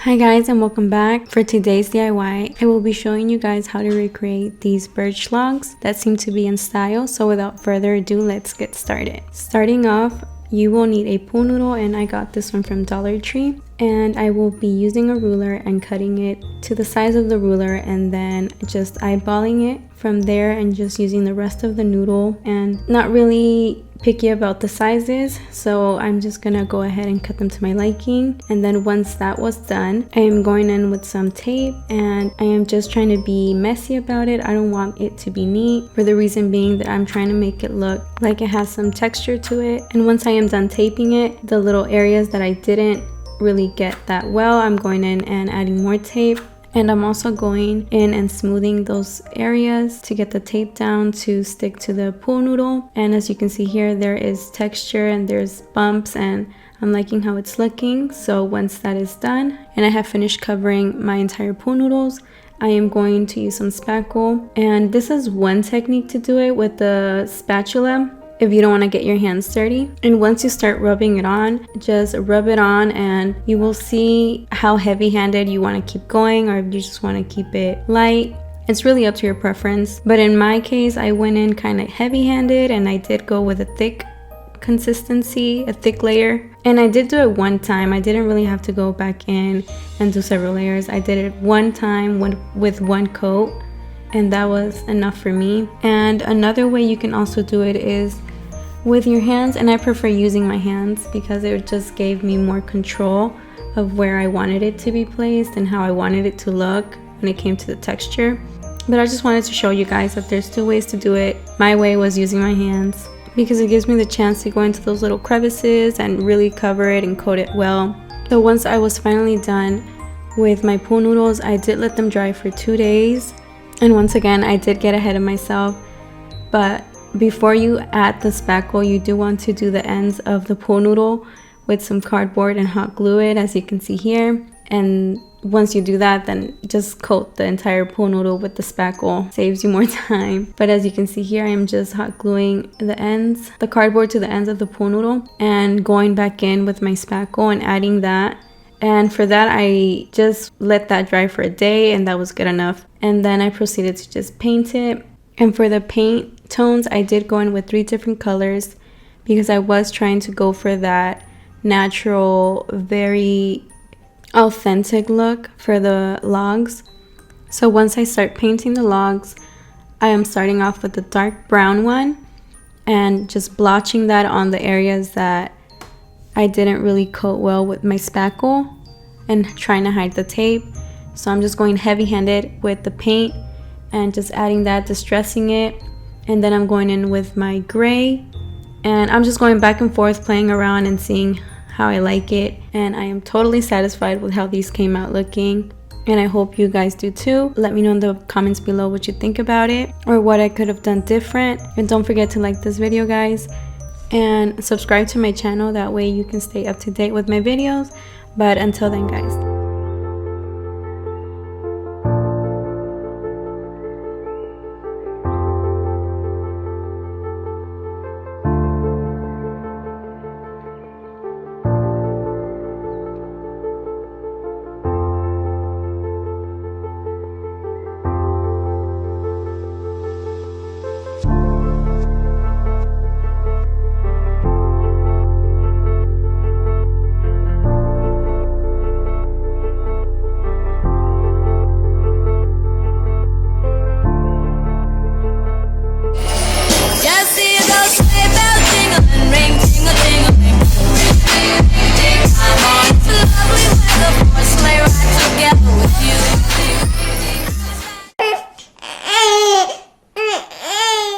Hi guys, and welcome back. For today's DIY, I will be showing you guys how to recreate these birch logs that seem to be in style. So without further ado, let's get started. Starting off, you will need a pool noodle, and I got this one from Dollar Tree. And I will be using a ruler and cutting it to the size of the ruler, and then just eyeballing it from there and just using the rest of the noodle, and not really picky about the sizes, so I'm just gonna go ahead and cut them to my liking. And then once that was done, I am going in with some tape, and I am just trying to be messy about it. I don't want it to be neat, for the reason being that I'm trying to make it look like it has some texture to it. And once I am done taping it, the little areas that I didn't really get that well, I'm going in and adding more tape. And I'm also going in and smoothing those areas to get the tape down to stick to the pool noodle. And as you can see here, there is texture and there's bumps, and I'm liking how it's looking. So once that is done and I have finished covering my entire pool noodles, I am going to use some spackle. And this is one technique to do it with the spatula if you don't want to get your hands dirty. And once you start rubbing it on, just rub it on and you will see how heavy-handed you want to keep going, or if you just want to keep it light. It's really up to your preference, but in my case, I went in kind of heavy-handed, and I did go with a thick consistency, a thick layer. And I did do it one time. I didn't really have to go back in and do several layers. I did it one time with one coat, and that was enough for me. And another way you can also do it is with your hands, and I prefer using my hands because it just gave me more control of where I wanted it to be placed and how I wanted it to look when it came to the texture. But I just wanted to show you guys that there's two ways to do it. My way was using my hands because it gives me the chance to go into those little crevices and really cover it and coat it well. So once I was finally done with my pool noodles, I did let them dry for 2 days. And once again, I did get ahead of myself, but before you add the spackle, you do want to do the ends of the pool noodle with some cardboard and hot glue it, as you can see here. And once you do that, then just coat the entire pool noodle with the spackle. Saves you more time. But as you can see here, I'm just hot gluing the ends, the cardboard to the ends of the pool noodle, and going back in with my spackle and adding that. And for that, I just let that dry for a day, and that was good enough. And then I proceeded to just paint it. And for the paint tones, I did go in with 3 different colors because I was trying to go for that natural, very authentic look for the logs. So once I start painting the logs, I am starting off with the dark brown one and just blotching that on the areas that I didn't really coat well with my spackle and trying to hide the tape. So I'm just going heavy-handed with the paint and just adding that, distressing it. And then I'm going in with my gray, and I'm just going back and forth, playing around and seeing how I like it. And I am totally satisfied with how these came out looking, and I hope you guys do too. Let me know in the comments below what you think about it or what I could have done different. And don't forget to like this video, guys, and subscribe to my channel. That way you can stay up to date with my videos. But until then, guys,